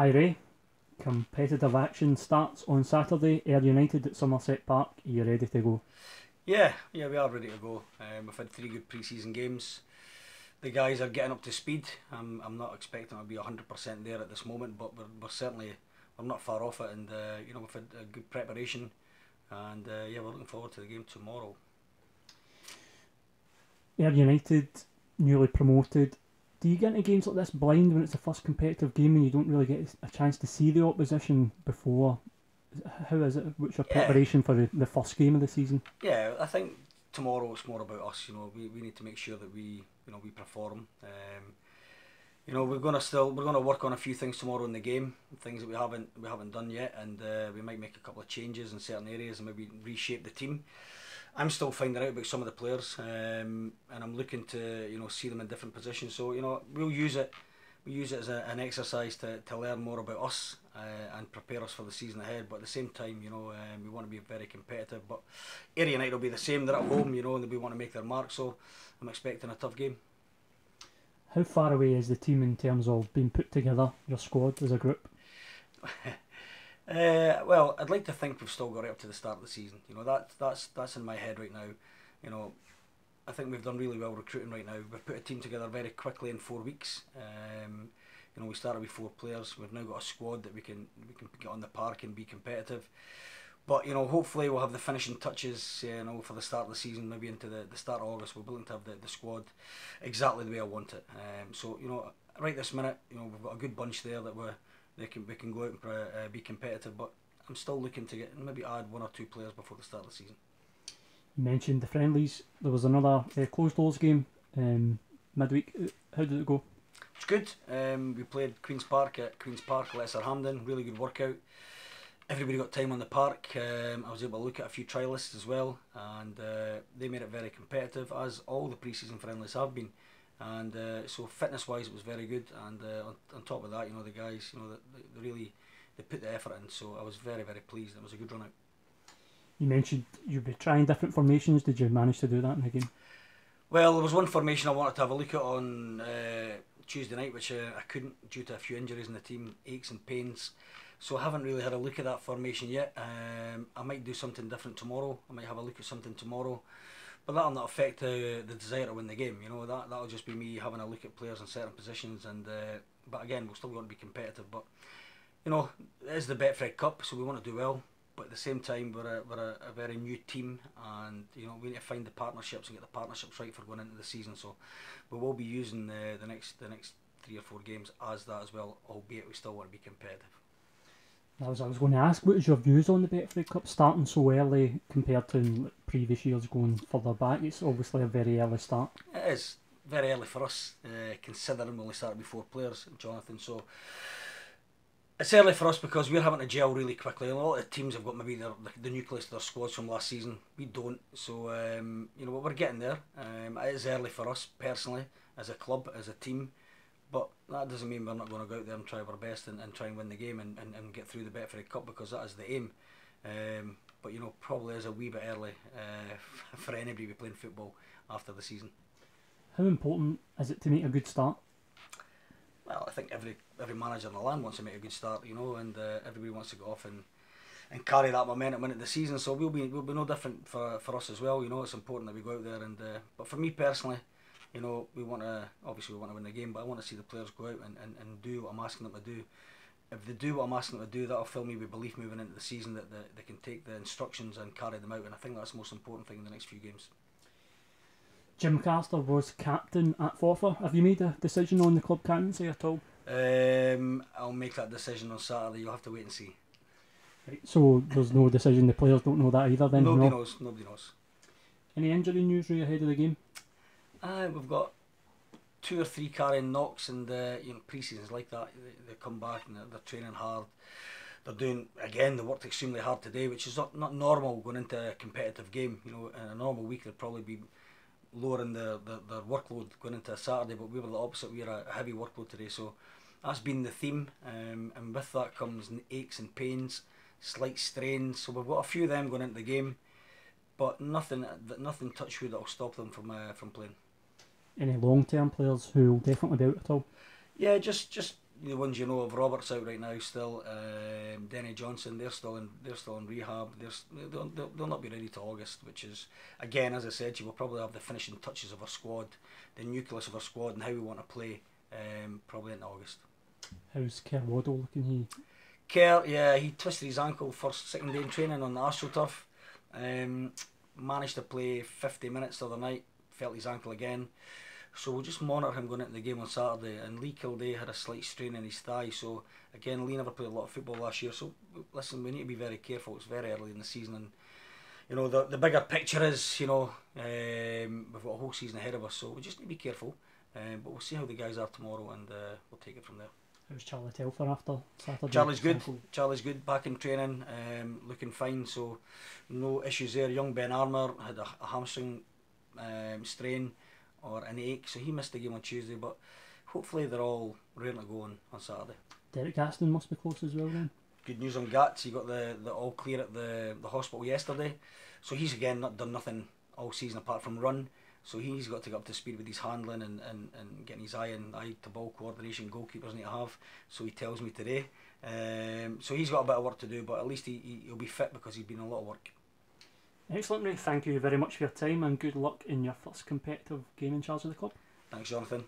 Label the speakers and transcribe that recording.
Speaker 1: Hi Ray, competitive action starts on Saturday. Ayr United at Somerset Park. Are you ready to go?
Speaker 2: Yeah, we are ready to go. We've had three good pre-season games. The guys are getting up to speed. I'm not expecting to be 100% there at this moment, but we're certainly we're not far off it, and we've had a good preparation, and yeah, we're looking forward to the game tomorrow.
Speaker 1: Ayr United, newly promoted. Do you get into games like this blind when it's the first competitive game and you don't really get a chance to see the opposition before? How is it? What's your
Speaker 2: Yeah,
Speaker 1: preparation for the first game of the season?
Speaker 2: yeah. I think tomorrow it's more about us. We need to make sure that we perform. We're gonna work on a few things tomorrow in the game, things that we haven't done yet, and we might make a couple of changes in certain areas and maybe reshape the team. I'm still finding out about some of the players, and I'm looking to see them in different positions. So we'll use it as an exercise to learn more about us and prepare us for the season ahead. But at the same time, we want to be very competitive. But Ayr United will be the same. They're at home, and we want to make their mark. So I'm expecting a tough game.
Speaker 1: How far away is the team in terms of being put together, your squad as a group?
Speaker 2: Well, I'd like to think we've still got it up to the start of the season. That's in my head right now. You know, I think we've done really well recruiting right now. We've put a team together very quickly in 4 weeks. We started with 4 players. We've now got a squad that we can get on the park and be competitive. But hopefully we'll have the finishing touches. For the start of the season, maybe into the start of August. We're willing to have the squad exactly the way I want it. Right this minute, we've got a good bunch there that we can go out and be competitive. But I'm still looking to get maybe add 1 or 2 players before the start of the season.
Speaker 1: You mentioned the friendlies. There was another closed doors game midweek. How did it go?
Speaker 2: It's good. We played Queen's Park at Queen's Park, Lesser Hampden. Really good workout. Everybody got time on the park. I was able to look at a few trialists as well, and they made it very competitive, as all the pre-season friendlies have been. And so fitness-wise, it was very good. And on top of that, the guys, they really they put the effort in. So I was very, very pleased. It was a good run out.
Speaker 1: You mentioned you'd be trying different formations. Did you manage to do that in the game?
Speaker 2: Well, there was one formation I wanted to have a look at on Tuesday night, which I couldn't due to a few injuries in the team, aches and pains. So I haven't really had a look at that formation yet. I might do something different tomorrow. I might have a look at something tomorrow, but that'll not affect the desire to win the game. That'll just be me having a look at players in certain positions. And but again, we're still going to be competitive. But it is the Betfred Cup, so we want to do well. But at the same time, we're a very new team, and we need to find the partnerships and get the partnerships right for going into the season. So we will be using the next 3 or 4 games as that as well, albeit we still want to be competitive.
Speaker 1: I was going to ask, what is your views on the Betfred Cup starting so early compared to previous years going further back? It's obviously a very early start.
Speaker 2: It is very early for us, considering we only started with 4 players, Jonathan. So it's early for us because we're having to gel really quickly. And a lot of the teams have got maybe the nucleus of their squads from last season. We don't. So we're getting there. It is early for us personally, as a club, as a team. But that doesn't mean we're not going to go out there and try our best and try and win the game and get through the Betfred Cup, because that is the aim. But probably is a wee bit early for anybody to be playing football after the season.
Speaker 1: How important is it to make a good start?
Speaker 2: Well, I think every manager in the land wants to make a good start, and everybody wants to go off and carry that momentum into the season. So we'll be no different for us as well. It's important that we go out there and. But for me personally, we want to win the game, but I want to see the players go out and do what I'm asking them to do. If they do what I'm asking them to do, that'll fill me with belief moving into the season that they can take the instructions and carry them out. And I think that's the most important thing in the next few games.
Speaker 1: Jim Carter was captain at Forfar. Have you made a decision on the club captaincy at all?
Speaker 2: I'll make that decision on Saturday. You'll have to wait and see.
Speaker 1: Right, so there's no decision. The players don't know that either. Then
Speaker 2: Nobody
Speaker 1: no?
Speaker 2: knows. Nobody knows.
Speaker 1: Any injury news right ahead of the game?
Speaker 2: We've got 2 or 3 carrying knocks, and pre-seasons like that. They come back and they're training hard. They're doing, again, they worked extremely hard today, which is not normal going into a competitive game. In a normal week they'd probably be lowering their workload going into a Saturday, but we were the opposite. We had a heavy workload today, so that's been the theme. And with that comes aches and pains, slight strains. So we've got a few of them going into the game, but nothing touch wood that'll stop them from playing.
Speaker 1: Any long-term players who will definitely be out at all?
Speaker 2: Yeah, just the ones you know of, Robert's out right now still. Denny Johnson, they're still in rehab. They'll not be ready till August, which is, again, as I said, you will probably have the finishing touches of our squad, the nucleus of our squad, and how we want to play. Probably in August.
Speaker 1: How's Kerr Waddle looking?
Speaker 2: Kerr, yeah, he twisted his ankle second day in training on the AstroTurf. Managed to play 50 minutes the other night. Felt his ankle again. So we'll just monitor him going into the game on Saturday. And Lee Kildare had a slight strain in his thigh. So again, Lee never played a lot of football last year. So listen, we need to be very careful. It's very early in the season, and you know the bigger picture is, you know, we've got a whole season ahead of us. So we just need to be careful. But we'll see how the guys are tomorrow, and we'll take it from there.
Speaker 1: How's Charlie Telfer after Saturday?
Speaker 2: Charlie's good. Charlie's good. Back in training, looking fine. So no issues there. Young Ben Armour had a hamstring strain or an ache, so he missed the game on Tuesday. But hopefully they're all ready to go on Saturday.
Speaker 1: Derek Gaston must be close as well then.
Speaker 2: Good news on Gats. He got the all clear at the hospital yesterday. So he's again not done nothing all season apart from run. So he's got to get up to speed with his handling and getting his eye to ball coordination goalkeepers need to have. So he tells me today. So he's got a bit of work to do, but at least he'll be fit because he's been in a lot of work.
Speaker 1: Excellent, Ray. Thank you very much for your time, and good luck in your first competitive game in charge of the club.
Speaker 2: Thanks, Jonathan.